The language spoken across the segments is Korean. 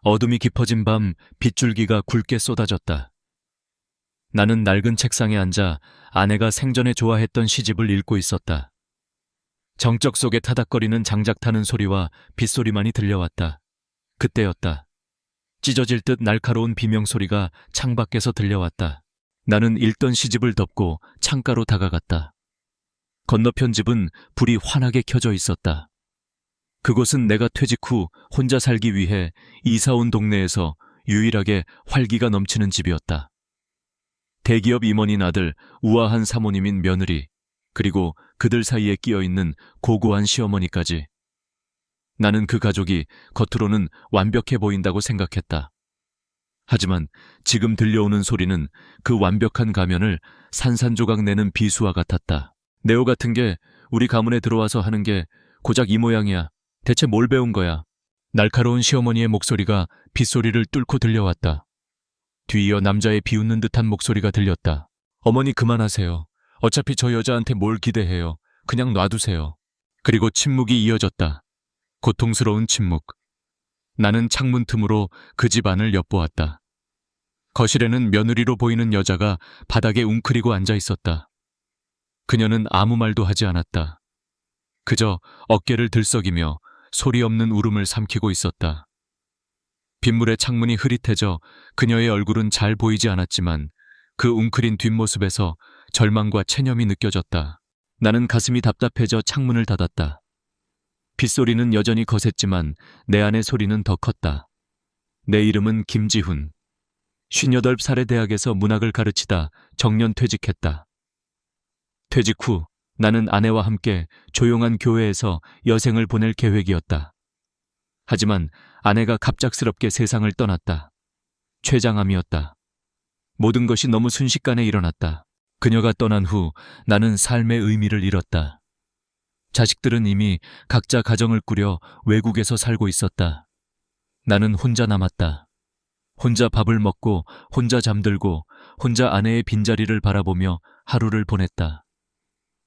어둠이 깊어진 밤 빗줄기가 굵게 쏟아졌다. 나는 낡은 책상에 앉아 아내가 생전에 좋아했던 시집을 읽고 있었다. 정적 속에 타닥거리는 장작 타는 소리와 빗소리만이 들려왔다. 그때였다. 찢어질 듯 날카로운 비명소리가 창밖에서 들려왔다. 나는 읽던 시집을 덮고 창가로 다가갔다. 건너편 집은 불이 환하게 켜져 있었다. 그곳은 내가 퇴직 후 혼자 살기 위해 이사 온 동네에서 유일하게 활기가 넘치는 집이었다. 대기업 임원인 아들, 우아한 사모님인 며느리, 그리고 그들 사이에 끼어있는 고고한 시어머니까지. 나는 그 가족이 겉으로는 완벽해 보인다고 생각했다. 하지만 지금 들려오는 소리는 그 완벽한 가면을 산산조각 내는 비수와 같았다. 네오 같은 게 우리 가문에 들어와서 하는 게 고작 이 모양이야. 대체 뭘 배운 거야? 날카로운 시어머니의 목소리가 빗소리를 뚫고 들려왔다. 뒤이어 남자의 비웃는 듯한 목소리가 들렸다. 어머니 그만하세요. 어차피 저 여자한테 뭘 기대해요. 그냥 놔두세요. 그리고 침묵이 이어졌다. 고통스러운 침묵. 나는 창문 틈으로 그 집 안을 엿보았다. 거실에는 며느리로 보이는 여자가 바닥에 웅크리고 앉아 있었다. 그녀는 아무 말도 하지 않았다. 그저 어깨를 들썩이며 소리 없는 울음을 삼키고 있었다. 빗물에 창문이 흐릿해져 그녀의 얼굴은 잘 보이지 않았지만 그 웅크린 뒷모습에서 절망과 체념이 느껴졌다. 나는 가슴이 답답해져 창문을 닫았다. 빗소리는 여전히 거셌지만 내 안의 소리는 더 컸다. 내 이름은 김지훈. 58살의 대학에서 문학을 가르치다 정년 퇴직했다. 퇴직 후 나는 아내와 함께 조용한 교회에서 여생을 보낼 계획이었다. 하지만 아내가 갑작스럽게 세상을 떠났다. 췌장암이었다. 모든 것이 너무 순식간에 일어났다. 그녀가 떠난 후 나는 삶의 의미를 잃었다. 자식들은 이미 각자 가정을 꾸려 외국에서 살고 있었다. 나는 혼자 남았다. 혼자 밥을 먹고 혼자 잠들고 혼자 아내의 빈자리를 바라보며 하루를 보냈다.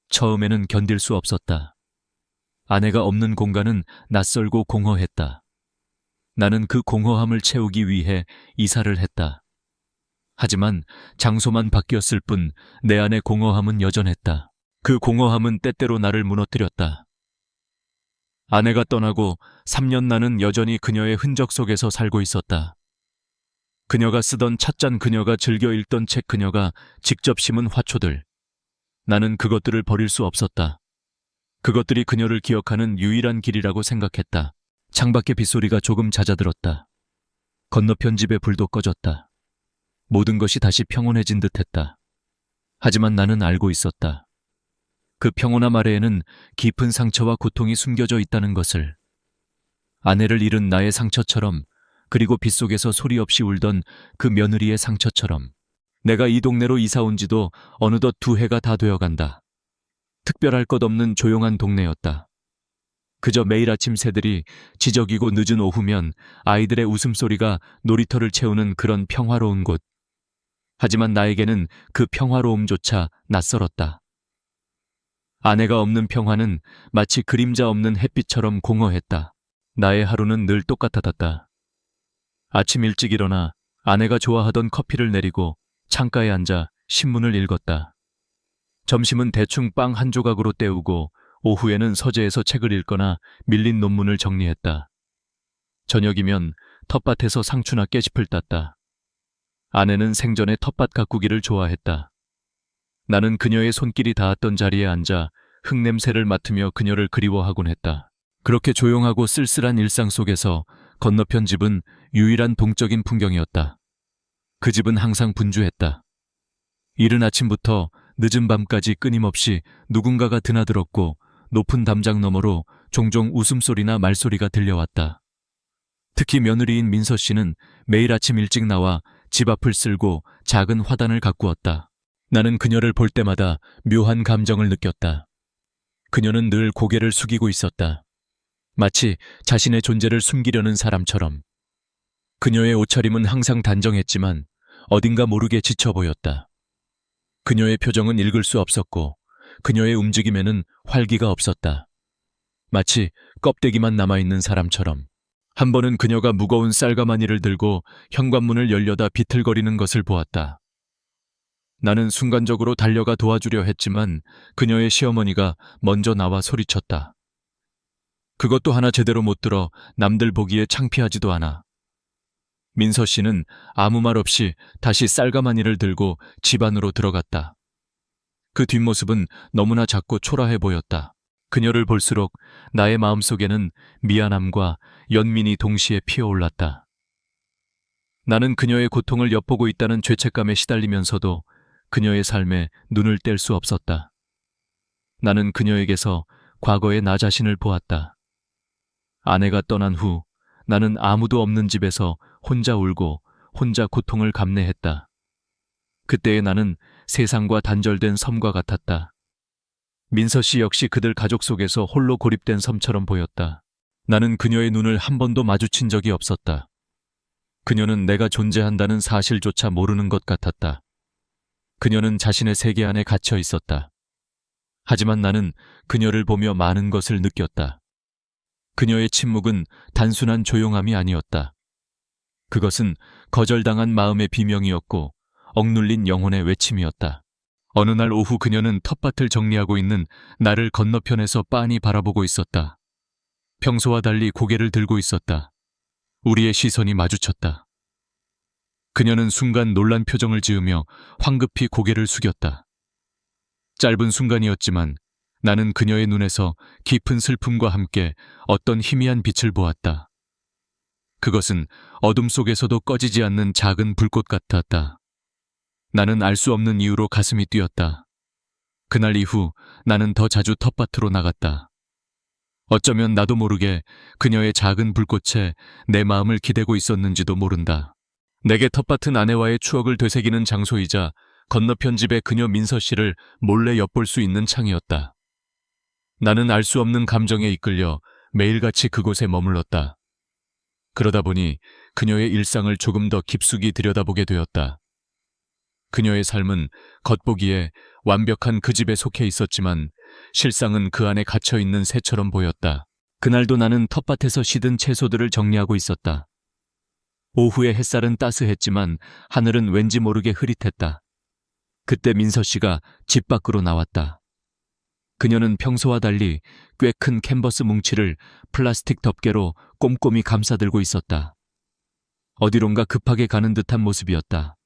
처음에는 견딜 수 없었다. 아내가 없는 공간은 낯설고 공허했다. 나는 그 공허함을 채우기 위해 이사를 했다. 하지만 장소만 바뀌었을 뿐 내 안의 공허함은 여전했다. 그 공허함은 때때로 나를 무너뜨렸다. 아내가 떠나고 3년 나는 여전히 그녀의 흔적 속에서 살고 있었다. 그녀가 쓰던 찻잔, 그녀가 즐겨 읽던 책, 그녀가 직접 심은 화초들. 나는 그것들을 버릴 수 없었다. 그것들이 그녀를 기억하는 유일한 길이라고 생각했다. 창밖의 빗소리가 조금 잦아들었다. 건너편 집의 불도 꺼졌다. 모든 것이 다시 평온해진 듯했다. 하지만 나는 알고 있었다. 그 평온함 아래에는 깊은 상처와 고통이 숨겨져 있다는 것을. 아내를 잃은 나의 상처처럼, 그리고 빗속에서 소리 없이 울던 그 며느리의 상처처럼. 내가 이 동네로 이사 온 지도 어느덧 2해가 다 되어간다. 특별할 것 없는 조용한 동네였다. 그저 매일 아침 새들이 지저귀고 늦은 오후면 아이들의 웃음소리가 놀이터를 채우는 그런 평화로운 곳. 하지만 나에게는 그 평화로움조차 낯설었다. 아내가 없는 평화는 마치 그림자 없는 햇빛처럼 공허했다. 나의 하루는 늘 똑같았다. 아침 일찍 일어나 아내가 좋아하던 커피를 내리고 창가에 앉아 신문을 읽었다. 점심은 대충 빵 한 조각으로 때우고 오후에는 서재에서 책을 읽거나 밀린 논문을 정리했다. 저녁이면 텃밭에서 상추나 깨짚을 땄다. 아내는 생전에 텃밭 가꾸기를 좋아했다. 나는 그녀의 손길이 닿았던 자리에 앉아 흙냄새를 맡으며 그녀를 그리워하곤 했다. 그렇게 조용하고 쓸쓸한 일상 속에서 건너편 집은 유일한 동적인 풍경이었다. 그 집은 항상 분주했다. 이른 아침부터 늦은 밤까지 끊임없이 누군가가 드나들었고 높은 담장 너머로 종종 웃음소리나 말소리가 들려왔다. 특히 며느리인 민서 씨는 매일 아침 일찍 나와 집 앞을 쓸고 작은 화단을 가꾸었다. 나는 그녀를 볼 때마다 묘한 감정을 느꼈다. 그녀는 늘 고개를 숙이고 있었다. 마치 자신의 존재를 숨기려는 사람처럼. 그녀의 옷차림은 항상 단정했지만 어딘가 모르게 지쳐 보였다. 그녀의 표정은 읽을 수 없었고 그녀의 움직임에는 활기가 없었다. 마치 껍데기만 남아있는 사람처럼. 한 번은 그녀가 무거운 쌀가마니를 들고 현관문을 열려다 비틀거리는 것을 보았다. 나는 순간적으로 달려가 도와주려 했지만 그녀의 시어머니가 먼저 나와 소리쳤다. 그것도 하나 제대로 못 들어 남들 보기에 창피하지도 않아. 민서 씨는 아무 말 없이 다시 쌀가마니를 들고 집 안으로 들어갔다. 그 뒷모습은 너무나 작고 초라해 보였다. 그녀를 볼수록 나의 마음속에는 미안함과 연민이 동시에 피어올랐다. 나는 그녀의 고통을 엿보고 있다는 죄책감에 시달리면서도 그녀의 삶에 눈을 뗄 수 없었다. 나는 그녀에게서 과거의 나 자신을 보았다. 아내가 떠난 후 나는 아무도 없는 집에서 혼자 울고 혼자 고통을 감내했다. 그때의 나는 세상과 단절된 섬과 같았다. 민서 씨 역시 그들 가족 속에서 홀로 고립된 섬처럼 보였다. 나는 그녀의 눈을 한 번도 마주친 적이 없었다. 그녀는 내가 존재한다는 사실조차 모르는 것 같았다. 그녀는 자신의 세계 안에 갇혀 있었다. 하지만 나는 그녀를 보며 많은 것을 느꼈다. 그녀의 침묵은 단순한 조용함이 아니었다. 그것은 거절당한 마음의 비명이었고 억눌린 영혼의 외침이었다. 어느 날 오후 그녀는 텃밭을 정리하고 있는 나를 건너편에서 빤히 바라보고 있었다. 평소와 달리 고개를 들고 있었다. 우리의 시선이 마주쳤다. 그녀는 순간 놀란 표정을 지으며 황급히 고개를 숙였다. 짧은 순간이었지만 나는 그녀의 눈에서 깊은 슬픔과 함께 어떤 희미한 빛을 보았다. 그것은 어둠 속에서도 꺼지지 않는 작은 불꽃 같았다. 나는 알 수 없는 이유로 가슴이 뛰었다. 그날 이후 나는 더 자주 텃밭으로 나갔다. 어쩌면 나도 모르게 그녀의 작은 불꽃에 내 마음을 기대고 있었는지도 모른다. 내게 텃밭은 아내와의 추억을 되새기는 장소이자 건너편 집의 그녀 민서 씨를 몰래 엿볼 수 있는 창이었다. 나는 알 수 없는 감정에 이끌려 매일같이 그곳에 머물렀다. 그러다 보니 그녀의 일상을 조금 더 깊숙이 들여다보게 되었다. 그녀의 삶은 겉보기에 완벽한 그 집에 속해 있었지만 실상은 그 안에 갇혀있는 새처럼 보였다. 그날도 나는 텃밭에서 시든 채소들을 정리하고 있었다. 오후의 햇살은 따스했지만 하늘은 왠지 모르게 흐릿했다. 그때 민서 씨가 집 밖으로 나왔다. 그녀는 평소와 달리 꽤 큰 캔버스 뭉치를 플라스틱 덮개로 꼼꼼히 감싸들고 있었다. 어디론가 급하게 가는 듯한 모습이었다.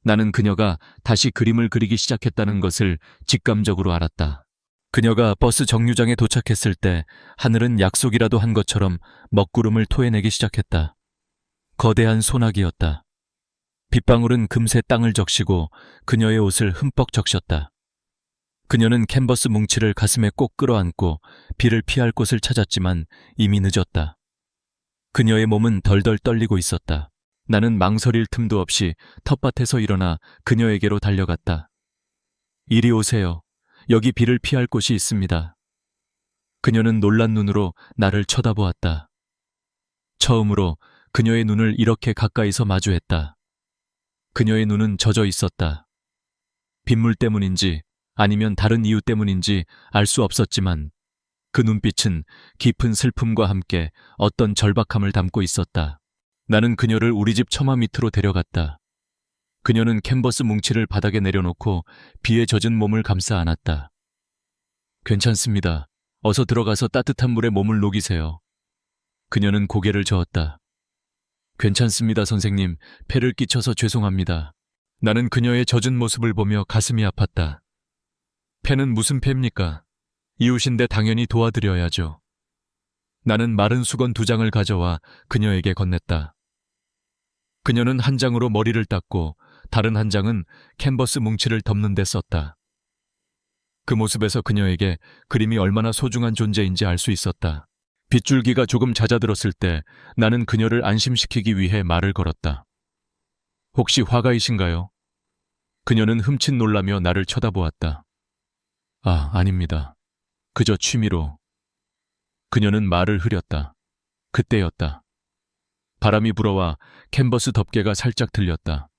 나는 그녀가 다시 그림을 그리기 시작했다는 것을 직감적으로 알았다. 그녀가 버스 정류장에 도착했을 때 하늘은 약속이라도 한 것처럼 먹구름을 토해내기 시작했다. 거대한 소나기였다. 빗방울은 금세 땅을 적시고 그녀의 옷을 흠뻑 적셨다. 그녀는 캔버스 뭉치를 가슴에 꼭 끌어안고 비를 피할 곳을 찾았지만 이미 늦었다. 그녀의 몸은 덜덜 떨리고 있었다. 나는 망설일 틈도 없이 텃밭에서 일어나 그녀에게로 달려갔다. 이리 오세요. 여기 비를 피할 곳이 있습니다. 그녀는 놀란 눈으로 나를 쳐다보았다. 처음으로 그녀의 눈을 이렇게 가까이서 마주했다. 그녀의 눈은 젖어 있었다. 빗물 때문인지 아니면 다른 이유 때문인지 알 수 없었지만 그 눈빛은 깊은 슬픔과 함께 어떤 절박함을 담고 있었다. 나는 그녀를 우리 집 처마 밑으로 데려갔다. 그녀는 캔버스 뭉치를 바닥에 내려놓고 비에 젖은 몸을 감싸 안았다. 괜찮습니다. 어서 들어가서 따뜻한 물에 몸을 녹이세요. 그녀는 고개를 저었다. 괜찮습니다, 선생님. 폐를 끼쳐서 죄송합니다. 나는 그녀의 젖은 모습을 보며 가슴이 아팠다. 폐는 무슨 폐입니까? 이웃인데 당연히 도와드려야죠. 나는 마른 수건 2장을 가져와 그녀에게 건넸다. 그녀는 한 장으로 머리를 닦고 다른 한 장은 캔버스 뭉치를 덮는 데 썼다. 그 모습에서 그녀에게 그림이 얼마나 소중한 존재인지 알 수 있었다. 빗줄기가 조금 잦아들었을 때 나는 그녀를 안심시키기 위해 말을 걸었다. 혹시 화가이신가요? 그녀는 흠칫 놀라며 나를 쳐다보았다. 아닙니다. 그저 취미로. 그녀는 말을 흐렸다. 그때였다. 바람이 불어와 캔버스 덮개가 살짝 들렸다.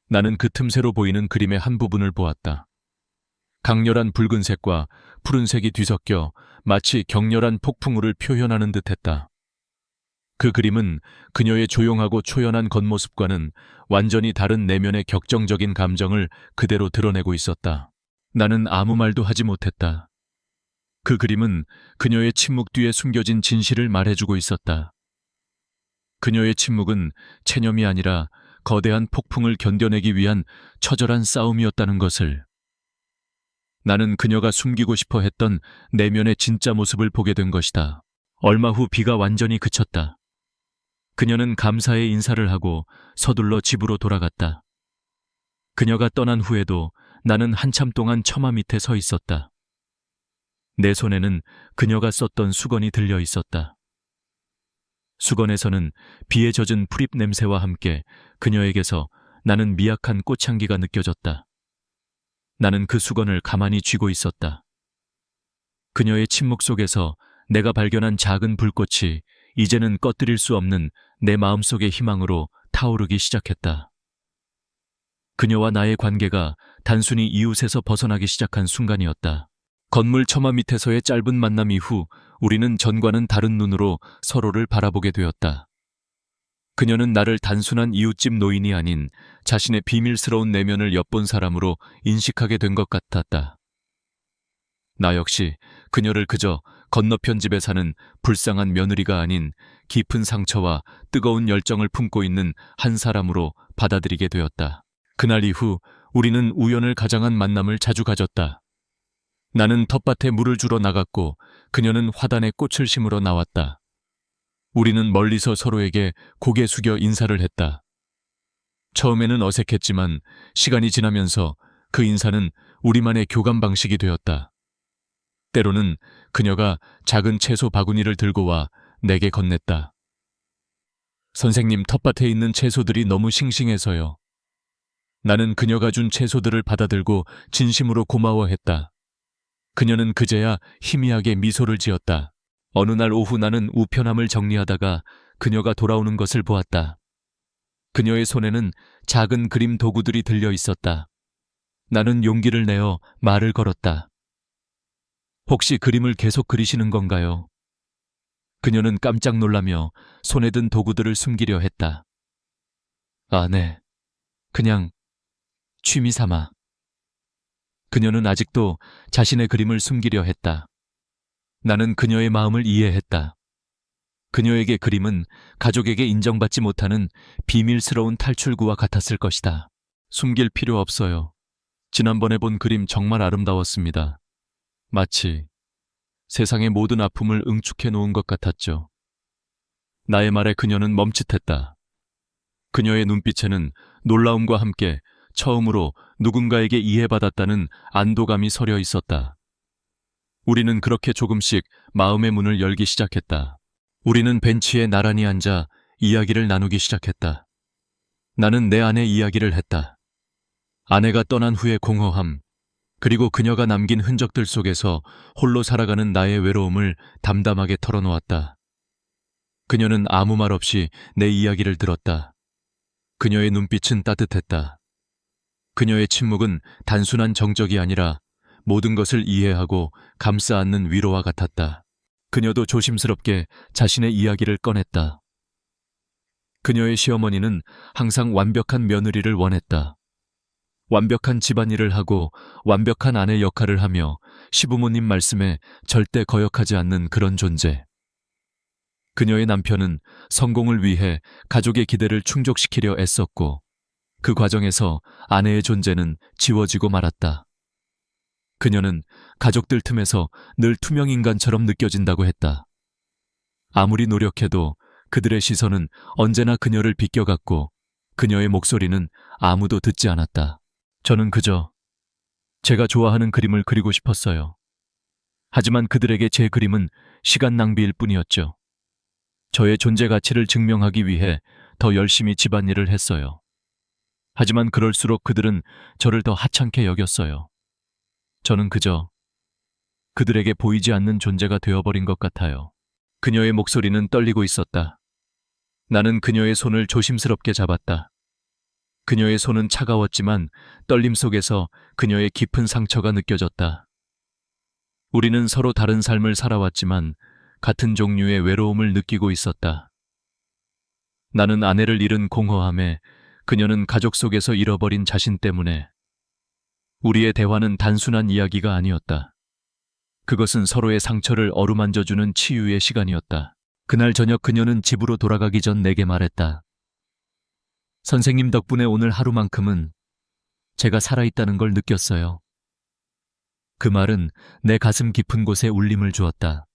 나는 그 틈새로 보이는 그림의 한 부분을 보았다. 강렬한 붉은색과 푸른색이 뒤섞여 마치 격렬한 폭풍우를 표현하는 듯했다. 그 그림은 그녀의 조용하고 초연한 겉모습과는 완전히 다른 내면의 격정적인 감정을 그대로 드러내고 있었다. 나는 아무 말도 하지 못했다. 그 그림은 그녀의 침묵 뒤에 숨겨진 진실을 말해주고 있었다. 그녀의 침묵은 체념이 아니라 거대한 폭풍을 견뎌내기 위한 처절한 싸움이었다는 것을. 나는 그녀가 숨기고 싶어 했던 내면의 진짜 모습을 보게 된 것이다. 얼마 후 비가 완전히 그쳤다. 그녀는 감사의 인사를 하고 서둘러 집으로 돌아갔다. 그녀가 떠난 후에도 나는 한참 동안 처마 밑에 서 있었다. 내 손에는 그녀가 썼던 수건이 들려 있었다. 수건에서는 비에 젖은 풀잎 냄새와 함께 그녀에게서 나는 미약한 꽃향기가 느껴졌다. 나는 그 수건을 가만히 쥐고 있었다. 그녀의 침묵 속에서 내가 발견한 작은 불꽃이 이제는 꺼뜨릴 수 없는 내 마음속의 희망으로 타오르기 시작했다. 그녀와 나의 관계가 단순히 이웃에서 벗어나기 시작한 순간이었다. 건물 처마 밑에서의 짧은 만남 이후 우리는 전과는 다른 눈으로 서로를 바라보게 되었다. 그녀는 나를 단순한 이웃집 노인이 아닌 자신의 비밀스러운 내면을 엿본 사람으로 인식하게 된 것 같았다. 나 역시 그녀를 그저 건너편 집에 사는 불쌍한 며느리가 아닌 깊은 상처와 뜨거운 열정을 품고 있는 한 사람으로 받아들이게 되었다. 그날 이후 우리는 우연을 가장한 만남을 자주 가졌다. 나는 텃밭에 물을 주러 나갔고 그녀는 화단에 꽃을 심으러 나왔다. 우리는 멀리서 서로에게 고개 숙여 인사를 했다. 처음에는 어색했지만 시간이 지나면서 그 인사는 우리만의 교감 방식이 되었다. 때로는 그녀가 작은 채소 바구니를 들고 와 내게 건넸다. 선생님, 텃밭에 있는 채소들이 너무 싱싱해서요. 나는 그녀가 준 채소들을 받아들고 진심으로 고마워했다. 그녀는 그제야 희미하게 미소를 지었다. 어느 날 오후 나는 우편함을 정리하다가 그녀가 돌아오는 것을 보았다. 그녀의 손에는 작은 그림 도구들이 들려 있었다. 나는 용기를 내어 말을 걸었다. 혹시 그림을 계속 그리시는 건가요? 그녀는 깜짝 놀라며 손에 든 도구들을 숨기려 했다. 아, 네. 그냥 취미 삼아. 그녀는 아직도 자신의 그림을 숨기려 했다. 나는 그녀의 마음을 이해했다. 그녀에게 그림은 가족에게 인정받지 못하는 비밀스러운 탈출구와 같았을 것이다. 숨길 필요 없어요. 지난번에 본 그림 정말 아름다웠습니다. 마치 세상의 모든 아픔을 응축해 놓은 것 같았죠. 나의 말에 그녀는 멈칫했다. 그녀의 눈빛에는 놀라움과 함께 처음으로 누군가에게 이해받았다는 안도감이 서려 있었다. 우리는 그렇게 조금씩 마음의 문을 열기 시작했다. 우리는 벤치에 나란히 앉아 이야기를 나누기 시작했다. 나는 내 아내 이야기를 했다. 아내가 떠난 후의 공허함, 그리고 그녀가 남긴 흔적들 속에서 홀로 살아가는 나의 외로움을 담담하게 털어놓았다. 그녀는 아무 말 없이 내 이야기를 들었다. 그녀의 눈빛은 따뜻했다. 그녀의 침묵은 단순한 정적이 아니라 모든 것을 이해하고 감싸 안는 위로와 같았다. 그녀도 조심스럽게 자신의 이야기를 꺼냈다. 그녀의 시어머니는 항상 완벽한 며느리를 원했다. 완벽한 집안일을 하고 완벽한 아내 역할을 하며 시부모님 말씀에 절대 거역하지 않는 그런 존재. 그녀의 남편은 성공을 위해 가족의 기대를 충족시키려 애썼고 그 과정에서 아내의 존재는 지워지고 말았다. 그녀는 가족들 틈에서 늘 투명인간처럼 느껴진다고 했다. 아무리 노력해도 그들의 시선은 언제나 그녀를 비껴갔고 그녀의 목소리는 아무도 듣지 않았다. 저는 그저 제가 좋아하는 그림을 그리고 싶었어요. 하지만 그들에게 제 그림은 시간 낭비일 뿐이었죠. 저의 존재 가치를 증명하기 위해 더 열심히 집안일을 했어요. 하지만 그럴수록 그들은 저를 더 하찮게 여겼어요. 저는 그저 그들에게 보이지 않는 존재가 되어버린 것 같아요. 그녀의 목소리는 떨리고 있었다. 나는 그녀의 손을 조심스럽게 잡았다. 그녀의 손은 차가웠지만 떨림 속에서 그녀의 깊은 상처가 느껴졌다. 우리는 서로 다른 삶을 살아왔지만 같은 종류의 외로움을 느끼고 있었다. 나는 아내를 잃은 공허함에, 그녀는 가족 속에서 잃어버린 자신 때문에. 우리의 대화는 단순한 이야기가 아니었다. 그것은 서로의 상처를 어루만져주는 치유의 시간이었다. 그날 저녁 그녀는 집으로 돌아가기 전 내게 말했다. 선생님 덕분에 오늘 하루만큼은 제가 살아있다는 걸 느꼈어요. 그 말은 내 가슴 깊은 곳에 울림을 주었다.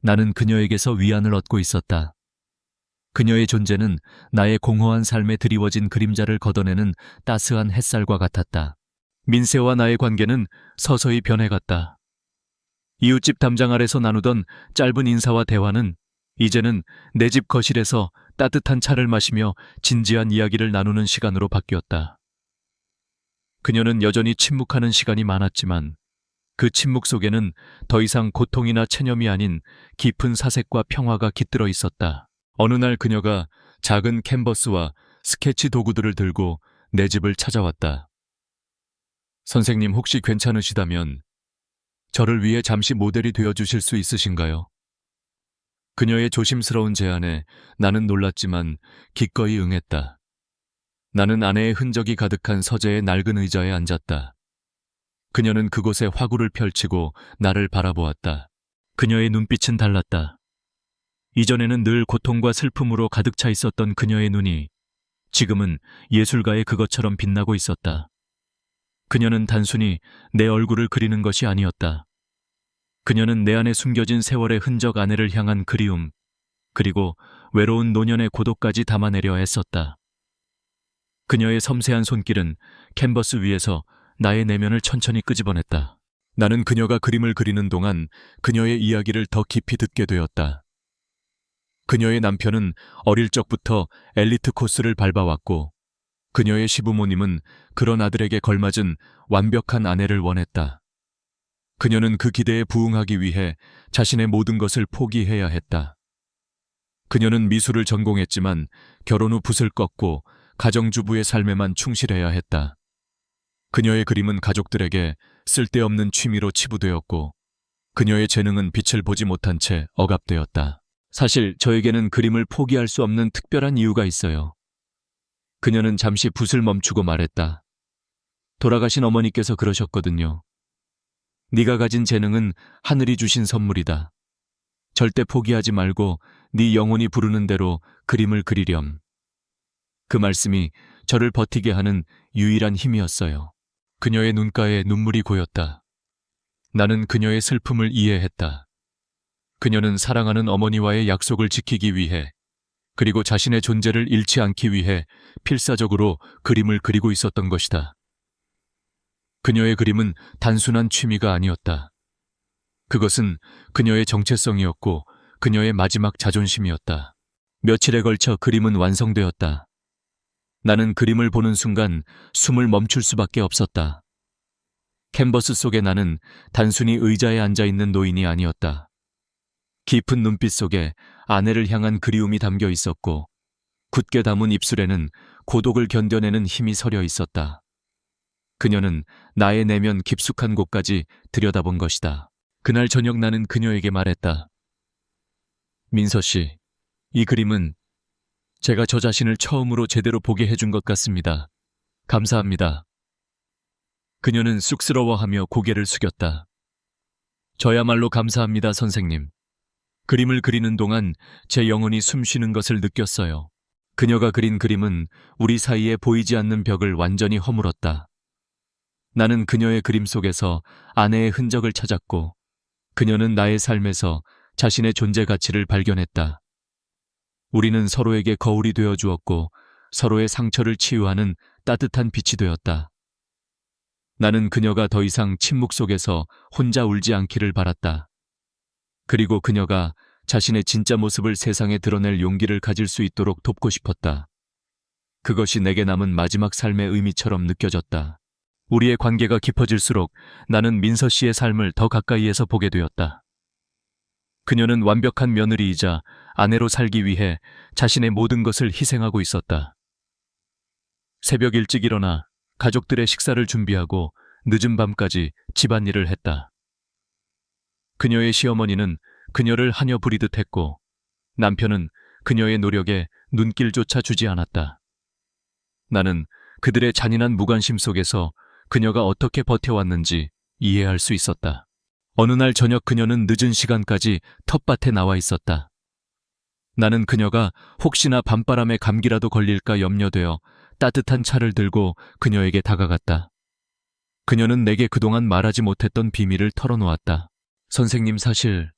나는 그녀에게서 위안을 얻고 있었다. 그녀의 존재는 나의 공허한 삶에 드리워진 그림자를 걷어내는 따스한 햇살과 같았다. 민세와 나의 관계는 서서히 변해갔다. 이웃집 담장 아래서 나누던 짧은 인사와 대화는 이제는 내 집 거실에서 따뜻한 차를 마시며 진지한 이야기를 나누는 시간으로 바뀌었다. 그녀는 여전히 침묵하는 시간이 많았지만 그 침묵 속에는 더 이상 고통이나 체념이 아닌 깊은 사색과 평화가 깃들어 있었다. 어느 날 그녀가 작은 캔버스와 스케치 도구들을 들고 내 집을 찾아왔다. 선생님 혹시 괜찮으시다면 저를 위해 잠시 모델이 되어주실 수 있으신가요? 그녀의 조심스러운 제안에 나는 놀랐지만 기꺼이 응했다. 나는 아내의 흔적이 가득한 서재의 낡은 의자에 앉았다. 그녀는 그곳에 화구를 펼치고 나를 바라보았다. 그녀의 눈빛은 달랐다. 이전에는 늘 고통과 슬픔으로 가득 차 있었던 그녀의 눈이 지금은 예술가의 그것처럼 빛나고 있었다. 그녀는 단순히 내 얼굴을 그리는 것이 아니었다. 그녀는 내 안에 숨겨진 세월의 흔적 아내를 향한 그리움, 그리고 외로운 노년의 고독까지 담아내려 애썼다. 그녀의 섬세한 손길은 캔버스 위에서 나의 내면을 천천히 끄집어냈다. 나는 그녀가 그림을 그리는 동안 그녀의 이야기를 더 깊이 듣게 되었다. 그녀의 남편은 어릴 적부터 엘리트 코스를 밟아왔고 그녀의 시부모님은 그런 아들에게 걸맞은 완벽한 아내를 원했다. 그녀는 그 기대에 부응하기 위해 자신의 모든 것을 포기해야 했다. 그녀는 미술을 전공했지만 결혼 후 붓을 꺾고 가정주부의 삶에만 충실해야 했다. 그녀의 그림은 가족들에게 쓸데없는 취미로 치부되었고 그녀의 재능은 빛을 보지 못한 채 억압되었다. 사실 저에게는 그림을 포기할 수 없는 특별한 이유가 있어요. 그녀는 잠시 붓을 멈추고 말했다. 돌아가신 어머니께서 그러셨거든요. 네가 가진 재능은 하늘이 주신 선물이다. 절대 포기하지 말고 네 영혼이 부르는 대로 그림을 그리렴. 그 말씀이 저를 버티게 하는 유일한 힘이었어요. 그녀의 눈가에 눈물이 고였다. 나는 그녀의 슬픔을 이해했다. 그녀는 사랑하는 어머니와의 약속을 지키기 위해 그리고 자신의 존재를 잃지 않기 위해 필사적으로 그림을 그리고 있었던 것이다. 그녀의 그림은 단순한 취미가 아니었다. 그것은 그녀의 정체성이었고 그녀의 마지막 자존심이었다. 며칠에 걸쳐 그림은 완성되었다. 나는 그림을 보는 순간 숨을 멈출 수밖에 없었다. 캔버스 속의 나는 단순히 의자에 앉아있는 노인이 아니었다. 깊은 눈빛 속에 아내를 향한 그리움이 담겨 있었고 굳게 담은 입술에는 고독을 견뎌내는 힘이 서려 있었다. 그녀는 나의 내면 깊숙한 곳까지 들여다본 것이다. 그날 저녁 나는 그녀에게 말했다. 민서 씨, 이 그림은 제가 저 자신을 처음으로 제대로 보게 해준 것 같습니다. 감사합니다. 그녀는 쑥스러워하며 고개를 숙였다. 저야말로 감사합니다, 선생님. 그림을 그리는 동안 제 영혼이 숨쉬는 것을 느꼈어요. 그녀가 그린 그림은 우리 사이에 보이지 않는 벽을 완전히 허물었다. 나는 그녀의 그림 속에서 아내의 흔적을 찾았고 그녀는 나의 삶에서 자신의 존재 가치를 발견했다. 우리는 서로에게 거울이 되어 주었고 서로의 상처를 치유하는 따뜻한 빛이 되었다. 나는 그녀가 더 이상 침묵 속에서 혼자 울지 않기를 바랐다. 그리고 그녀가 자신의 진짜 모습을 세상에 드러낼 용기를 가질 수 있도록 돕고 싶었다. 그것이 내게 남은 마지막 삶의 의미처럼 느껴졌다. 우리의 관계가 깊어질수록 나는 민서 씨의 삶을 더 가까이에서 보게 되었다. 그녀는 완벽한 며느리이자 아내로 살기 위해 자신의 모든 것을 희생하고 있었다. 새벽 일찍 일어나 가족들의 식사를 준비하고 늦은 밤까지 집안일을 했다. 그녀의 시어머니는 그녀를 하녀 부리듯 했고 남편은 그녀의 노력에 눈길조차 주지 않았다. 나는 그들의 잔인한 무관심 속에서 그녀가 어떻게 버텨왔는지 이해할 수 있었다. 어느 날 저녁 그녀는 늦은 시간까지 텃밭에 나와 있었다. 나는 그녀가 혹시나 밤바람에 감기라도 걸릴까 염려되어 따뜻한 차를 들고 그녀에게 다가갔다. 그녀는 내게 그동안 말하지 못했던 비밀을 털어놓았다. 선생님, 사실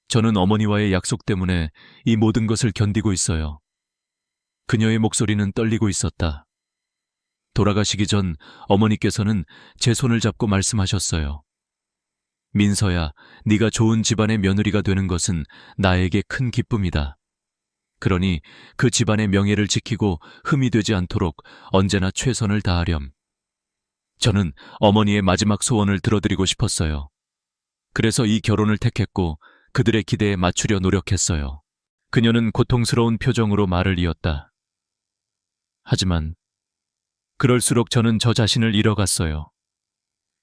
저는 어머니와의 약속 때문에 이 모든 것을 견디고 있어요. 그녀의 목소리는 떨리고 있었다. 돌아가시기 전 어머니께서는 제 손을 잡고 말씀하셨어요. 민서야, 네가 좋은 집안의 며느리가 되는 것은 나에게 큰 기쁨이다. 그러니 그 집안의 명예를 지키고 흠이 되지 않도록 언제나 최선을 다하렴. 저는 어머니의 마지막 소원을 들어드리고 싶었어요. 그래서 이 결혼을 택했고 그들의 기대에 맞추려 노력했어요. 그녀는 고통스러운 표정으로 말을 이었다. 하지만 그럴수록 저는 저 자신을 잃어갔어요.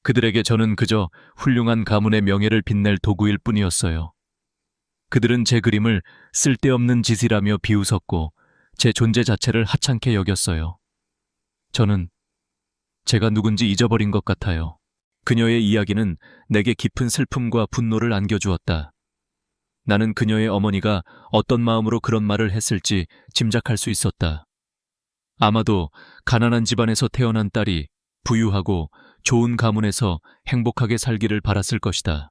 그들에게 저는 그저 훌륭한 가문의 명예를 빛낼 도구일 뿐이었어요. 그들은 제 그림을 쓸데없는 짓이라며 비웃었고 제 존재 자체를 하찮게 여겼어요. 저는 제가 누군지 잊어버린 것 같아요. 그녀의 이야기는 내게 깊은 슬픔과 분노를 안겨주었다. 나는 그녀의 어머니가 어떤 마음으로 그런 말을 했을지 짐작할 수 있었다. 아마도 가난한 집안에서 태어난 딸이 부유하고 좋은 가문에서 행복하게 살기를 바랐을 것이다.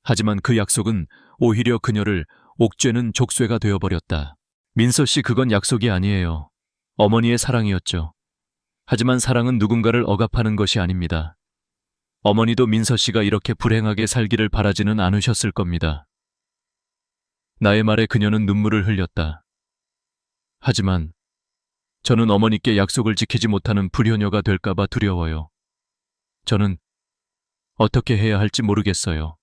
하지만 그 약속은 오히려 그녀를 옥죄는 족쇄가 되어버렸다. 민서 씨, 그건 약속이 아니에요. 어머니의 사랑이었죠. 하지만 사랑은 누군가를 억압하는 것이 아닙니다. 어머니도 민서 씨가 이렇게 불행하게 살기를 바라지는 않으셨을 겁니다. 나의 말에 그녀는 눈물을 흘렸다. 하지만 저는 어머니께 약속을 지키지 못하는 불효녀가 될까봐 두려워요. 저는 어떻게 해야 할지 모르겠어요.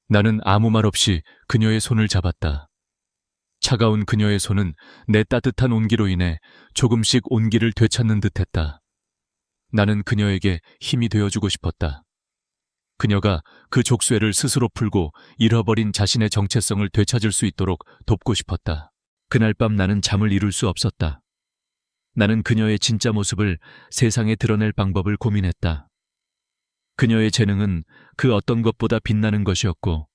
나는 아무 말 없이 그녀의 손을 잡았다. 차가운 그녀의 손은 내 따뜻한 온기로 인해 조금씩 온기를 되찾는 듯했다. 나는 그녀에게 힘이 되어주고 싶었다. 그녀가 그 족쇄를 스스로 풀고 잃어버린 자신의 정체성을 되찾을 수 있도록 돕고 싶었다. 그날 밤 나는 잠을 이룰 수 없었다. 나는 그녀의 진짜 모습을 세상에 드러낼 방법을 고민했다. 그녀의 재능은 그 어떤 것보다 빛나는 것이었고,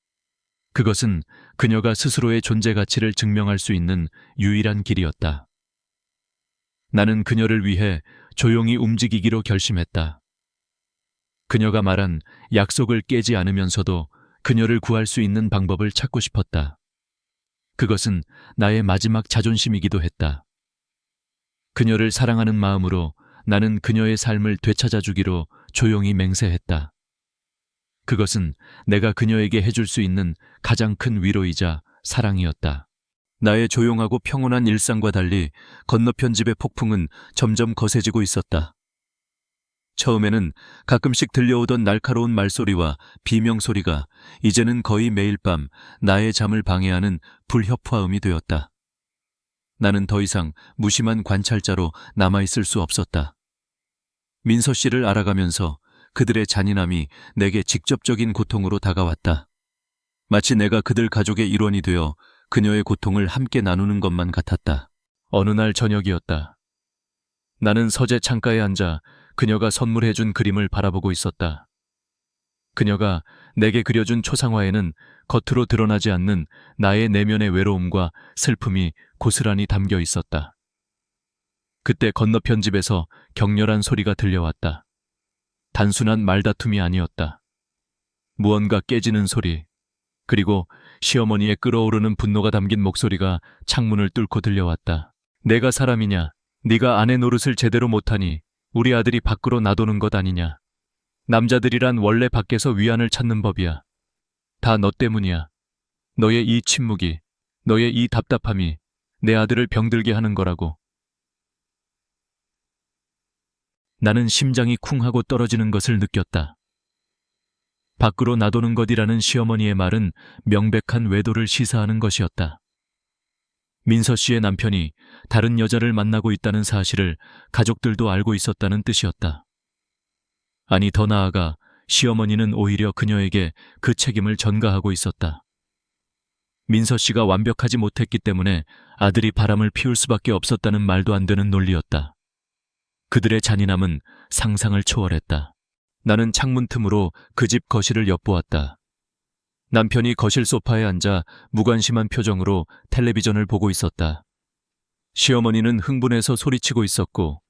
그것은 그녀가 스스로의 존재 가치를 증명할 수 있는 유일한 길이었다. 나는 그녀를 위해 조용히 움직이기로 결심했다. 그녀가 말한 약속을 깨지 않으면서도 그녀를 구할 수 있는 방법을 찾고 싶었다. 그것은 나의 마지막 자존심이기도 했다. 그녀를 사랑하는 마음으로 나는 그녀의 삶을 되찾아주기로 조용히 맹세했다. 그것은 내가 그녀에게 해줄 수 있는 가장 큰 위로이자 사랑이었다. 나의 조용하고 평온한 일상과 달리 건너편 집의 폭풍은 점점 거세지고 있었다. 처음에는 가끔씩 들려오던 날카로운 말소리와 비명소리가 이제는 거의 매일 밤 나의 잠을 방해하는 불협화음이 되었다. 나는 더 이상 무심한 관찰자로 남아있을 수 없었다. 민서 씨를 알아가면서 그들의 잔인함이 내게 직접적인 고통으로 다가왔다. 마치 내가 그들 가족의 일원이 되어 그녀의 고통을 함께 나누는 것만 같았다. 어느 날 저녁이었다. 나는 서재 창가에 앉아 그녀가 선물해준 그림을 바라보고 있었다. 그녀가 내게 그려준 초상화에는 겉으로 드러나지 않는 나의 내면의 외로움과 슬픔이 고스란히 담겨 있었다. 그때 건너편 집에서 격렬한 소리가 들려왔다. 단순한 말다툼이 아니었다. 무언가 깨지는 소리, 그리고 시어머니의 끓어오르는 분노가 담긴 목소리가 창문을 뚫고 들려왔다. 내가 사람이냐? 네가 아내 노릇을 제대로 못하니 우리 아들이 밖으로 나도는 것 아니냐? 남자들이란 원래 밖에서 위안을 찾는 법이야. 다 너 때문이야. 너의 이 침묵이, 너의 이 답답함이 내 아들을 병들게 하는 거라고. 나는 심장이 쿵 하고 떨어지는 것을 느꼈다. 밖으로 나도는 것이라는 시어머니의 말은 명백한 외도를 시사하는 것이었다. 민서 씨의 남편이 다른 여자를 만나고 있다는 사실을 가족들도 알고 있었다는 뜻이었다. 아니, 더 나아가 시어머니는 오히려 그녀에게 그 책임을 전가하고 있었다. 민서 씨가 완벽하지 못했기 때문에 아들이 바람을 피울 수밖에 없었다는 말도 안 되는 논리였다. 그들의 잔인함은 상상을 초월했다. 나는 창문 틈으로 그 집 거실을 엿보았다. 남편이 거실 소파에 앉아 무관심한 표정으로 텔레비전을 보고 있었다. 시어머니는 흥분해서 소리치고 있었고,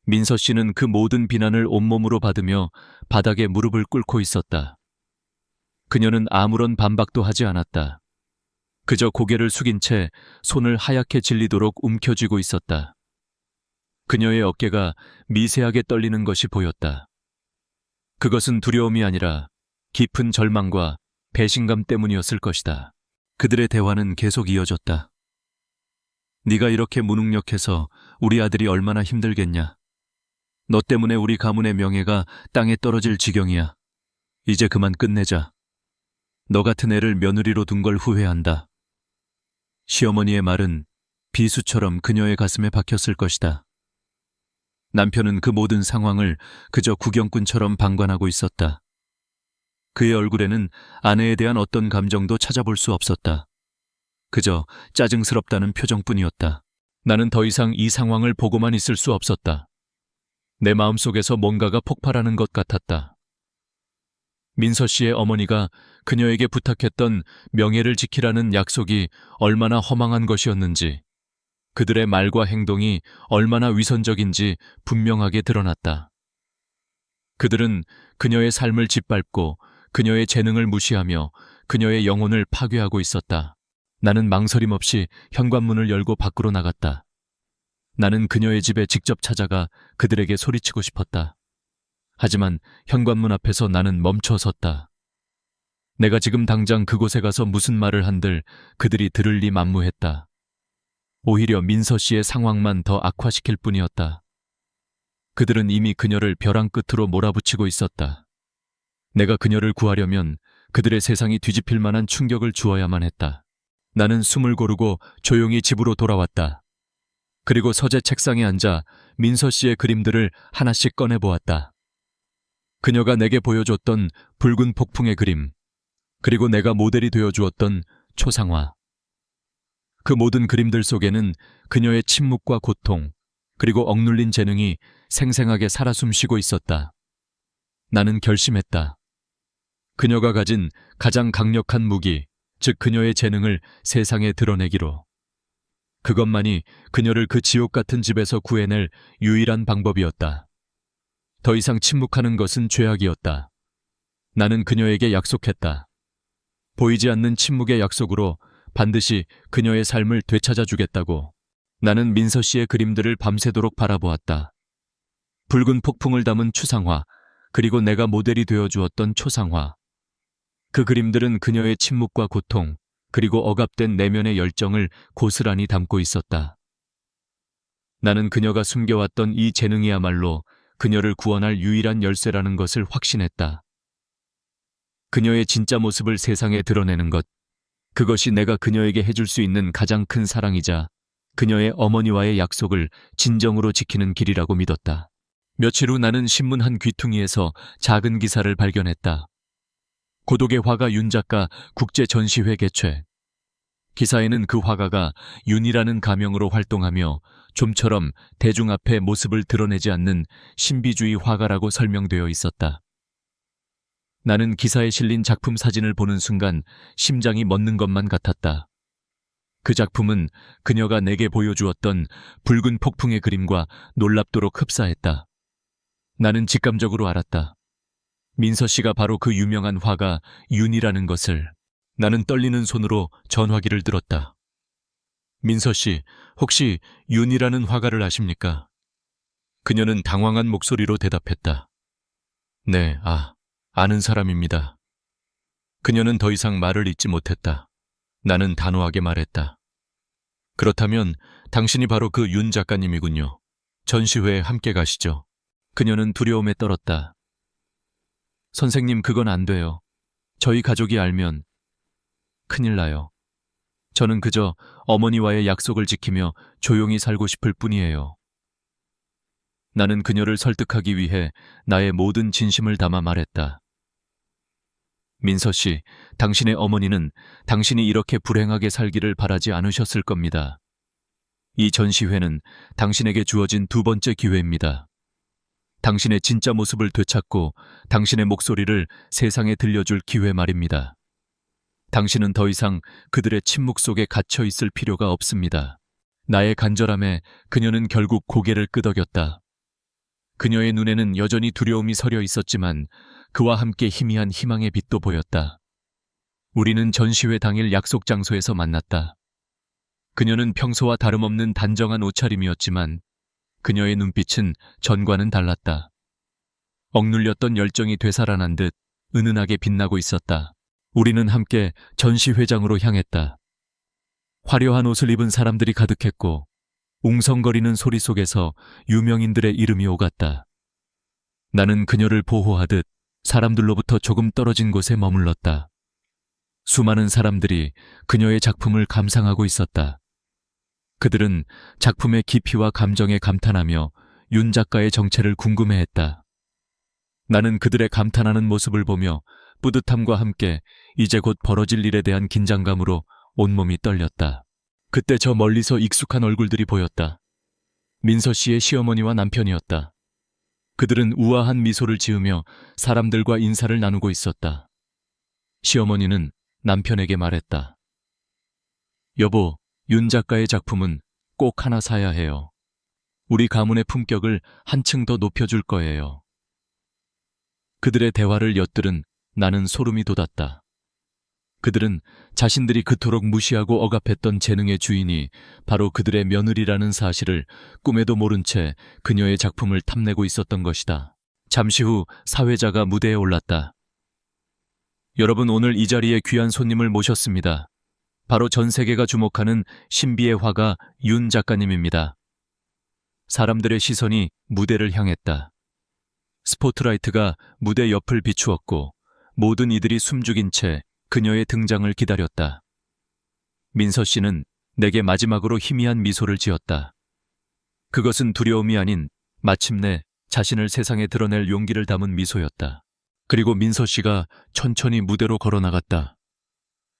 민서 씨는 그 모든 비난을 온몸으로 받으며 바닥에 무릎을 꿇고 있었다. 그녀는 아무런 반박도 하지 않았다. 그저 고개를 숙인 채 손을 하얗게 질리도록 움켜쥐고 있었다. 그녀의 어깨가 미세하게 떨리는 것이 보였다. 그것은 두려움이 아니라 깊은 절망과 배신감 때문이었을 것이다. 그들의 대화는 계속 이어졌다. 네가 이렇게 무능력해서 우리 아들이 얼마나 힘들겠냐. 너 때문에 우리 가문의 명예가 땅에 떨어질 지경이야. 이제 그만 끝내자. 너 같은 애를 며느리로 둔 걸 후회한다. 시어머니의 말은 비수처럼 그녀의 가슴에 박혔을 것이다. 남편은 그 모든 상황을 그저 구경꾼처럼 방관하고 있었다. 그의 얼굴에는 아내에 대한 어떤 감정도 찾아볼 수 없었다. 그저 짜증스럽다는 표정뿐이었다. 나는 더 이상 이 상황을 보고만 있을 수 없었다. 내 마음속에서 뭔가가 폭발하는 것 같았다. 민서 씨의 어머니가 그녀에게 부탁했던 명예를 지키라는 약속이 얼마나 허망한 것이었는지, 그들의 말과 행동이 얼마나 위선적인지 분명하게 드러났다. 그들은 그녀의 삶을 짓밟고 그녀의 재능을 무시하며 그녀의 영혼을 파괴하고 있었다. 나는 망설임 없이 현관문을 열고 밖으로 나갔다. 나는 그녀의 집에 직접 찾아가 그들에게 소리치고 싶었다. 하지만 현관문 앞에서 나는 멈춰 섰다. 내가 지금 당장 그곳에 가서 무슨 말을 한들 그들이 들을 리 만무했다. 오히려 민서 씨의 상황만 더 악화시킬 뿐이었다. 그들은 이미 그녀를 벼랑 끝으로 몰아붙이고 있었다. 내가 그녀를 구하려면 그들의 세상이 뒤집힐 만한 충격을 주어야만 했다. 나는 숨을 고르고 조용히 집으로 돌아왔다. 그리고 서재 책상에 앉아 민서 씨의 그림들을 하나씩 꺼내보았다. 그녀가 내게 보여줬던 붉은 폭풍의 그림, 그리고 내가 모델이 되어주었던 초상화. 그 모든 그림들 속에는 그녀의 침묵과 고통, 그리고 억눌린 재능이 생생하게 살아 숨쉬고 있었다. 나는 결심했다. 그녀가 가진 가장 강력한 무기, 즉 그녀의 재능을 세상에 드러내기로. 그것만이 그녀를 그 지옥 같은 집에서 구해낼 유일한 방법이었다. 더 이상 침묵하는 것은 죄악이었다. 나는 그녀에게 약속했다. 보이지 않는 침묵의 약속으로 반드시 그녀의 삶을 되찾아 주겠다고. 나는 민서 씨의 그림들을 밤새도록 바라보았다. 붉은 폭풍을 담은 추상화, 그리고 내가 모델이 되어 주었던 초상화. 그 그림들은 그녀의 침묵과 고통, 그리고 억압된 내면의 열정을 고스란히 담고 있었다. 나는 그녀가 숨겨왔던 이 재능이야말로 그녀를 구원할 유일한 열쇠라는 것을 확신했다. 그녀의 진짜 모습을 세상에 드러내는 것, 그것이 내가 그녀에게 해줄 수 있는 가장 큰 사랑이자 그녀의 어머니와의 약속을 진정으로 지키는 길이라고 믿었다. 며칠 후 나는 신문 한 귀퉁이에서 작은 기사를 발견했다. 고독의 화가 윤 작가 국제전시회 개최. 기사에는 그 화가가 윤이라는 가명으로 활동하며 좀처럼 대중 앞에 모습을 드러내지 않는 신비주의 화가라고 설명되어 있었다. 나는 기사에 실린 작품 사진을 보는 순간 심장이 멎는 것만 같았다. 그 작품은 그녀가 내게 보여주었던 붉은 폭풍의 그림과 놀랍도록 흡사했다. 나는 직감적으로 알았다. 민서 씨가 바로 그 유명한 화가 윤이라는 것을. 나는 떨리는 손으로 전화기를 들었다. 민서 씨, 혹시 윤이라는 화가를 아십니까? 그녀는 당황한 목소리로 대답했다. 네, 아는 사람입니다. 그녀는 더 이상 말을 잇지 못했다. 나는 단호하게 말했다. 그렇다면 당신이 바로 그 윤 작가님이군요. 전시회에 함께 가시죠. 그녀는 두려움에 떨었다. 선생님, 그건 안 돼요. 저희 가족이 알면 큰일 나요. 저는 그저 어머니와의 약속을 지키며 조용히 살고 싶을 뿐이에요. 나는 그녀를 설득하기 위해 나의 모든 진심을 담아 말했다. 민서 씨, 당신의 어머니는 당신이 이렇게 불행하게 살기를 바라지 않으셨을 겁니다. 이 전시회는 당신에게 주어진 두 번째 기회입니다. 당신의 진짜 모습을 되찾고 당신의 목소리를 세상에 들려줄 기회 말입니다. 당신은 더 이상 그들의 침묵 속에 갇혀 있을 필요가 없습니다. 나의 간절함에 그녀는 결국 고개를 끄덕였다. 그녀의 눈에는 여전히 두려움이 서려 있었지만 그와 함께 희미한 희망의 빛도 보였다. 우리는 전시회 당일 약속 장소에서 만났다. 그녀는 평소와 다름없는 단정한 옷차림이었지만 그녀의 눈빛은 전과는 달랐다. 억눌렸던 열정이 되살아난 듯 은은하게 빛나고 있었다. 우리는 함께 전시회장으로 향했다. 화려한 옷을 입은 사람들이 가득했고 웅성거리는 소리 속에서 유명인들의 이름이 오갔다. 나는 그녀를 보호하듯 사람들로부터 조금 떨어진 곳에 머물렀다. 수많은 사람들이 그녀의 작품을 감상하고 있었다. 그들은 작품의 깊이와 감정에 감탄하며 윤 작가의 정체를 궁금해했다. 나는 그들의 감탄하는 모습을 보며 뿌듯함과 함께 이제 곧 벌어질 일에 대한 긴장감으로 온몸이 떨렸다. 그때 저 멀리서 익숙한 얼굴들이 보였다. 민서 씨의 시어머니와 남편이었다. 그들은 우아한 미소를 지으며 사람들과 인사를 나누고 있었다. 시어머니는 남편에게 말했다. 여보, 윤 작가의 작품은 꼭 하나 사야 해요. 우리 가문의 품격을 한층 더 높여줄 거예요. 그들의 대화를 엿들은 나는 소름이 돋았다. 그들은 자신들이 그토록 무시하고 억압했던 재능의 주인이 바로 그들의 며느리라는 사실을 꿈에도 모른 채 그녀의 작품을 탐내고 있었던 것이다. 잠시 후 사회자가 무대에 올랐다. 여러분, 오늘 이 자리에 귀한 손님을 모셨습니다. 바로 전 세계가 주목하는 신비의 화가 윤 작가님입니다. 사람들의 시선이 무대를 향했다. 스포트라이트가 무대 옆을 비추었고 모든 이들이 숨죽인 채 그녀의 등장을 기다렸다. 민서 씨는 내게 마지막으로 희미한 미소를 지었다. 그것은 두려움이 아닌 마침내 자신을 세상에 드러낼 용기를 담은 미소였다. 그리고 민서 씨가 천천히 무대로 걸어나갔다.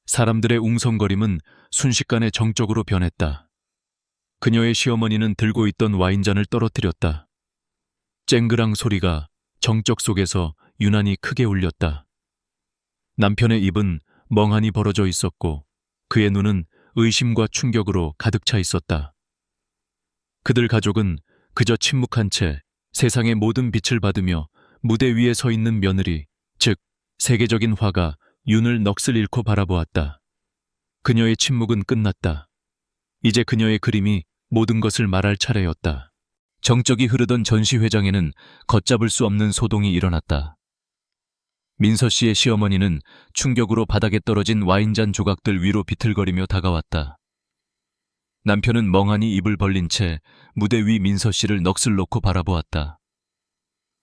사람들의 웅성거림은 순식간에 정적으로 변했다. 그녀의 시어머니는 들고 있던 와인잔을 떨어뜨렸다. 쨍그랑 소리가 정적 속에서 유난히 크게 울렸다. 남편의 입은 멍하니 벌어져 있었고 그의 눈은 의심과 충격으로 가득 차 있었다. 그들 가족은 그저 침묵한 채 세상의 모든 빛을 받으며 무대 위에 서 있는 며느리, 즉 세계적인 화가 윤을 넋을 잃고 바라보았다. 그녀의 침묵은 끝났다. 이제 그녀의 그림이 모든 것을 말할 차례였다. 정적이 흐르던 전시회장에는 걷잡을 수 없는 소동이 일어났다. 민서 씨의 시어머니는 충격으로 바닥에 떨어진 와인잔 조각들 위로 비틀거리며 다가왔다. 남편은 멍하니 입을 벌린 채 무대 위 민서 씨를 넋을 놓고 바라보았다.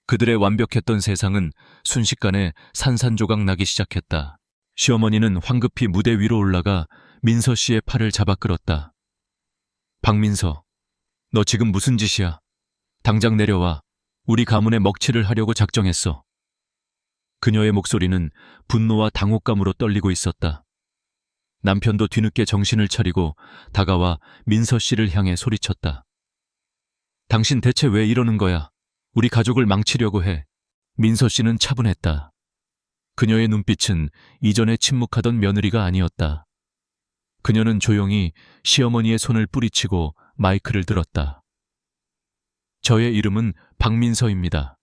그들의 완벽했던 세상은 순식간에 산산조각 나기 시작했다. 시어머니는 황급히 무대 위로 올라가 민서 씨의 팔을 잡아 끌었다. 박민서, 너 지금 무슨 짓이야? 당장 내려와. 우리 가문에 먹칠을 하려고 작정했어. 그녀의 목소리는 분노와 당혹감으로 떨리고 있었다. 남편도 뒤늦게 정신을 차리고 다가와 민서 씨를 향해 소리쳤다. 당신 대체 왜 이러는 거야? 우리 가족을 망치려고 해. 민서 씨는 차분했다. 그녀의 눈빛은 이전에 침묵하던 며느리가 아니었다. 그녀는 조용히 시어머니의 손을 뿌리치고 마이크를 들었다. 저의 이름은 박민서입니다.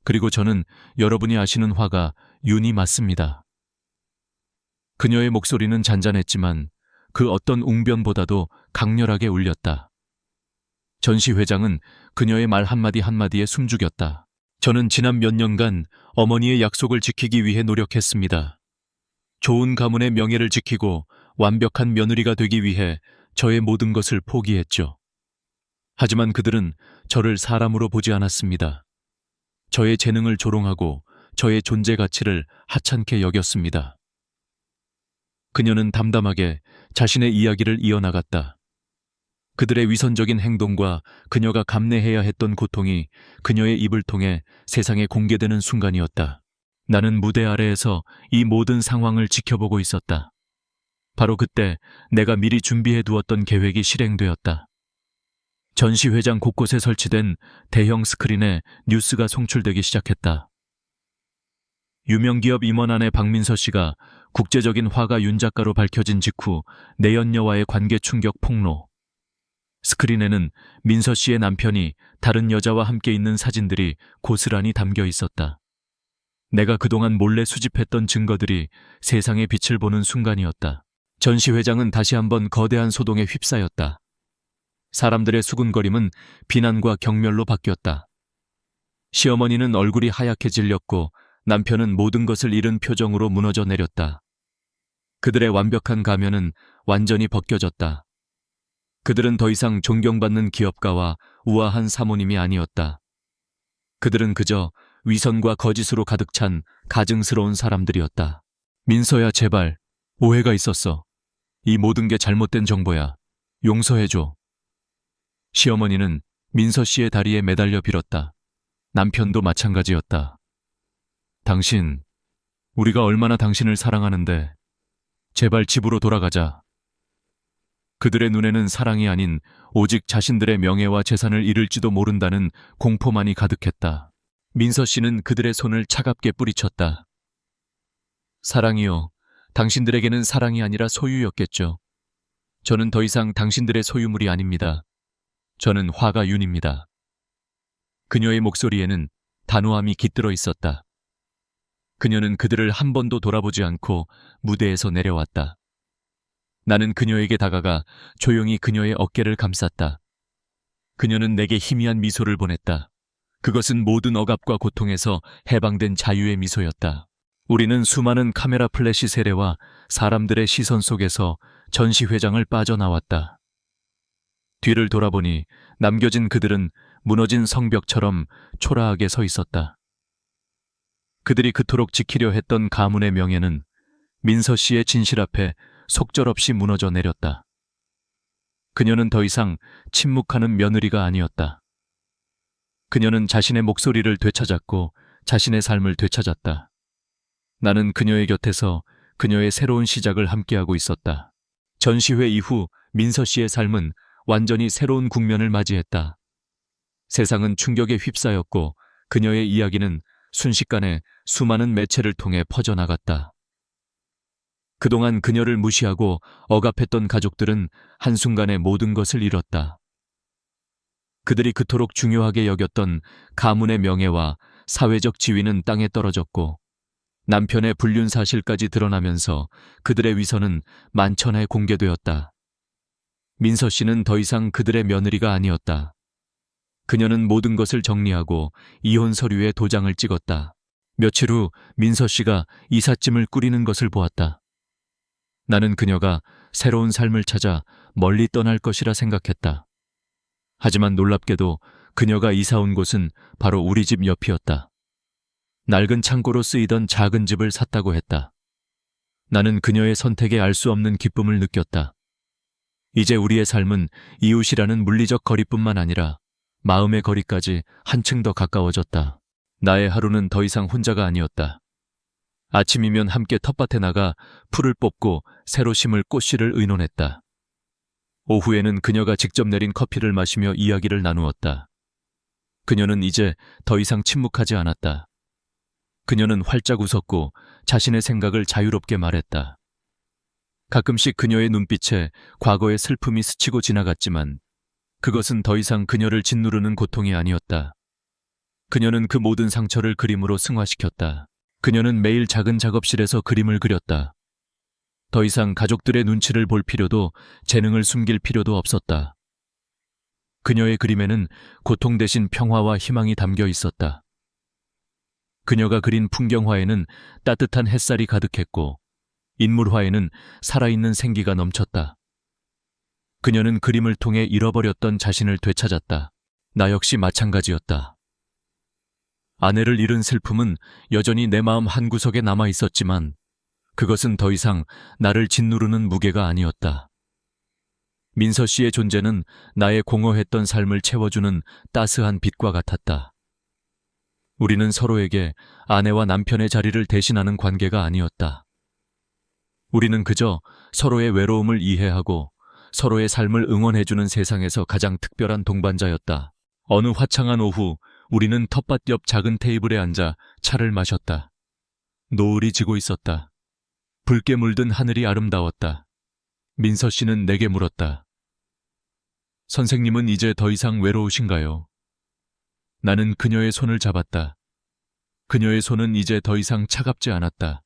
그리고 저는 여러분이 아시는 화가 윤이 맞습니다. 그녀의 목소리는 잔잔했지만 그 어떤 웅변보다도 강렬하게 울렸다. 전시회장은 그녀의 말 한마디 한마디에 숨죽였다. 저는 지난 몇 년간 어머니의 약속을 지키기 위해 노력했습니다. 좋은 가문의 명예를 지키고 완벽한 며느리가 되기 위해 저의 모든 것을 포기했죠. 하지만 그들은 저를 사람으로 보지 않았습니다. 저의 재능을 조롱하고 저의 존재 가치를 하찮게 여겼습니다. 그녀는 담담하게 자신의 이야기를 이어나갔다. 그들의 위선적인 행동과 그녀가 감내해야 했던 고통이 그녀의 입을 통해 세상에 공개되는 순간이었다. 나는 무대 아래에서 이 모든 상황을 지켜보고 있었다. 바로 그때 내가 미리 준비해 두었던 계획이 실행되었다. 전시회장 곳곳에 설치된 대형 스크린에 뉴스가 송출되기 시작했다. 유명기업 임원안의 박민서 씨가 국제적인 화가 윤작가로 밝혀진 직후 내연녀와의 관계 충격 폭로. 스크린에는 민서 씨의 남편이 다른 여자와 함께 있는 사진들이 고스란히 담겨 있었다. 내가 그동안 몰래 수집했던 증거들이 세상의 빛을 보는 순간이었다. 전시회장은 다시 한번 거대한 소동에 휩싸였다. 사람들의 수군거림은 비난과 경멸로 바뀌었다. 시어머니는 얼굴이 하얗게 질렸고 남편은 모든 것을 잃은 표정으로 무너져 내렸다. 그들의 완벽한 가면은 완전히 벗겨졌다. 그들은 더 이상 존경받는 기업가와 우아한 사모님이 아니었다. 그들은 그저 위선과 거짓으로 가득 찬 가증스러운 사람들이었다. 민서야, 제발. 오해가 있었어. 이 모든 게 잘못된 정보야. 용서해줘. 시어머니는 민서 씨의 다리에 매달려 빌었다. 남편도 마찬가지였다. 당신, 우리가 얼마나 당신을 사랑하는데 제발 집으로 돌아가자. 그들의 눈에는 사랑이 아닌 오직 자신들의 명예와 재산을 잃을지도 모른다는 공포만이 가득했다. 민서 씨는 그들의 손을 차갑게 뿌리쳤다. 사랑이요. 당신들에게는 사랑이 아니라 소유였겠죠. 저는 더 이상 당신들의 소유물이 아닙니다. 저는 화가 윤입니다. 그녀의 목소리에는 단호함이 깃들어 있었다. 그녀는 그들을 한 번도 돌아보지 않고 무대에서 내려왔다. 나는 그녀에게 다가가 조용히 그녀의 어깨를 감쌌다. 그녀는 내게 희미한 미소를 보냈다. 그것은 모든 억압과 고통에서 해방된 자유의 미소였다. 우리는 수많은 카메라 플래시 세례와 사람들의 시선 속에서 전시회장을 빠져나왔다. 뒤를 돌아보니 남겨진 그들은 무너진 성벽처럼 초라하게 서 있었다. 그들이 그토록 지키려 했던 가문의 명예는 민서 씨의 진실 앞에 속절없이 무너져 내렸다. 그녀는 더 이상 침묵하는 며느리가 아니었다. 그녀는 자신의 목소리를 되찾았고 자신의 삶을 되찾았다. 나는 그녀의 곁에서 그녀의 새로운 시작을 함께하고 있었다. 전시회 이후 민서 씨의 삶은 완전히 새로운 국면을 맞이했다. 세상은 충격에 휩싸였고 그녀의 이야기는 순식간에 수많은 매체를 통해 퍼져나갔다. 그동안 그녀를 무시하고 억압했던 가족들은 한순간에 모든 것을 잃었다. 그들이 그토록 중요하게 여겼던 가문의 명예와 사회적 지위는 땅에 떨어졌고 남편의 불륜 사실까지 드러나면서 그들의 위선은 만천하에 공개되었다. 민서 씨는 더 이상 그들의 며느리가 아니었다. 그녀는 모든 것을 정리하고 이혼 서류에 도장을 찍었다. 며칠 후 민서 씨가 이삿짐을 꾸리는 것을 보았다. 나는 그녀가 새로운 삶을 찾아 멀리 떠날 것이라 생각했다. 하지만 놀랍게도 그녀가 이사 온 곳은 바로 우리 집 옆이었다. 낡은 창고로 쓰이던 작은 집을 샀다고 했다. 나는 그녀의 선택에 알 수 없는 기쁨을 느꼈다. 이제 우리의 삶은 이웃이라는 물리적 거리뿐만 아니라 마음의 거리까지 한층 더 가까워졌다. 나의 하루는 더 이상 혼자가 아니었다. 아침이면 함께 텃밭에 나가 풀을 뽑고 새로 심을 꽃씨를 의논했다. 오후에는 그녀가 직접 내린 커피를 마시며 이야기를 나누었다. 그녀는 이제 더 이상 침묵하지 않았다. 그녀는 활짝 웃었고 자신의 생각을 자유롭게 말했다. 가끔씩 그녀의 눈빛에 과거의 슬픔이 스치고 지나갔지만 그것은 더 이상 그녀를 짓누르는 고통이 아니었다. 그녀는 그 모든 상처를 그림으로 승화시켰다. 그녀는 매일 작은 작업실에서 그림을 그렸다. 더 이상 가족들의 눈치를 볼 필요도 재능을 숨길 필요도 없었다. 그녀의 그림에는 고통 대신 평화와 희망이 담겨 있었다. 그녀가 그린 풍경화에는 따뜻한 햇살이 가득했고 인물화에는 살아있는 생기가 넘쳤다. 그녀는 그림을 통해 잃어버렸던 자신을 되찾았다. 나 역시 마찬가지였다. 아내를 잃은 슬픔은 여전히 내 마음 한구석에 남아 있었지만 그것은 더 이상 나를 짓누르는 무게가 아니었다. 민서 씨의 존재는 나의 공허했던 삶을 채워주는 따스한 빛과 같았다. 우리는 서로에게 아내와 남편의 자리를 대신하는 관계가 아니었다. 우리는 그저 서로의 외로움을 이해하고 서로의 삶을 응원해주는 세상에서 가장 특별한 동반자였다. 어느 화창한 오후, 우리는 텃밭 옆 작은 테이블에 앉아 차를 마셨다. 노을이 지고 있었다. 붉게 물든 하늘이 아름다웠다. 민서 씨는 내게 물었다. 선생님은 이제 더 이상 외로우신가요? 나는 그녀의 손을 잡았다. 그녀의 손은 이제 더 이상 차갑지 않았다.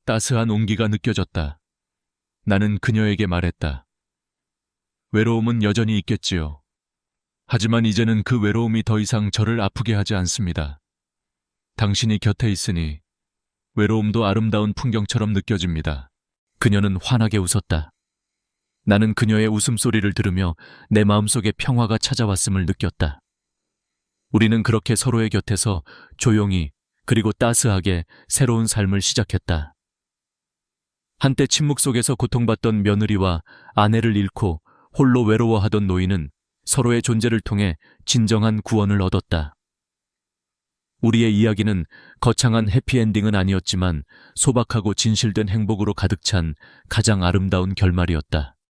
따스한 온기가 느껴졌다. 나는 그녀에게 말했다. 외로움은 여전히 있겠지요. 하지만 이제는 그 외로움이 더 이상 저를 아프게 하지 않습니다. 당신이 곁에 있으니 외로움도 아름다운 풍경처럼 느껴집니다. 그녀는 환하게 웃었다. 나는 그녀의 웃음소리를 들으며 내 마음속에 평화가 찾아왔음을 느꼈다. 우리는 그렇게 서로의 곁에서 조용히 그리고 따스하게 새로운 삶을 시작했다. 한때 침묵 속에서 고통받던 며느리와 아내를 잃고 홀로 외로워하던 노인은 서로의 존재를 통해 진정한 구원을 얻었다. 우리의 이야기는 거창한 해피엔딩은 아니었지만 소박하고 진실된 행복으로 가득 찬 가장 아름다운 결말이었다.